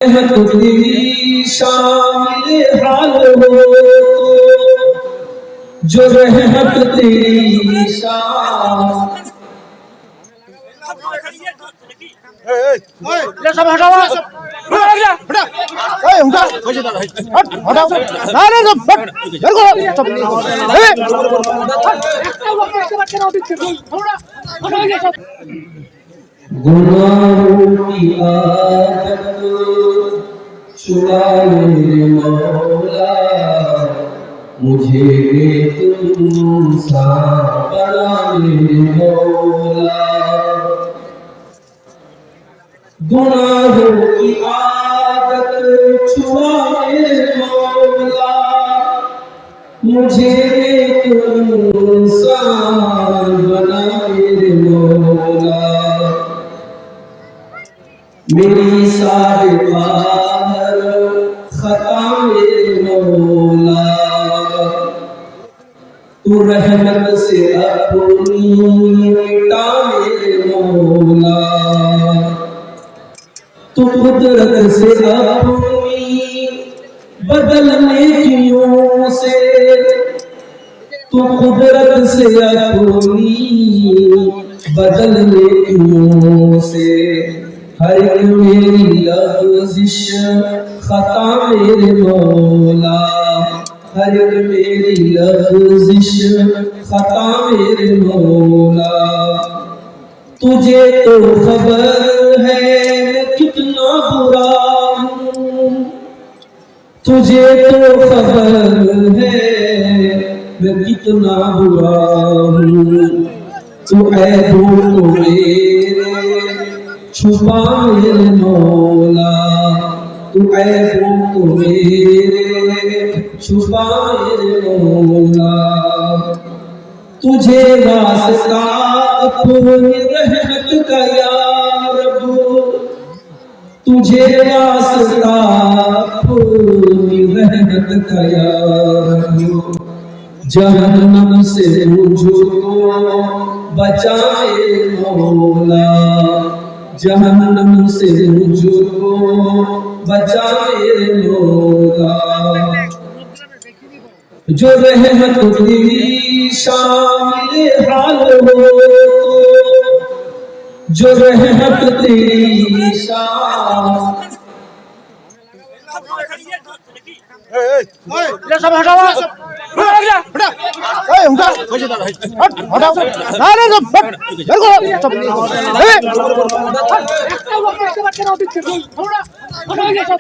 तेरी शामिल हाल हो जो रहमत तेरी शान ले सब हटाओ हटा ए उनका हटाओ ना ना सब मेरे को सब गुनाहों की आदत छुड़ा ले मौला मुझे इंसान बना ले मौला गुनाहों की आदत छुड़ा ले मौला मुझे इंसान बना ले मौला मेरी सारे बार खता मेरे मौला तू रहमत से अपनी मिटा मेरे मौला तू कुदरत से अपनी बदलने कियों से तू कुदरत से अपनी बदलने कियों से हर एक मेरी लफ्ज़िश खता मेरे मौला हर एक मेरी लफ्ज़िश खता मेरे मौला तुझे तो खबर है मैं कितना बुरा हूँ तुझे तो खबर है मैं कितना बुरा हूँ तू ऐबों को मेरे छुपा मेरे मौला तू ऐबों को मेरे छुपा मेरे मौला तुझे वास्ता अपनी रहमत का या रब तुझे वास्ता अपनी रहमत का या रब जहन्नम से मुझको बचाए मौला जहन्नम से मुझको बचाए मौला जो रहमत तेरी शामिल हाल हो जो रहमत तेरी शान ले सब हटाओ हटा ए उनका हटाओ ना ना सब मेरे को सब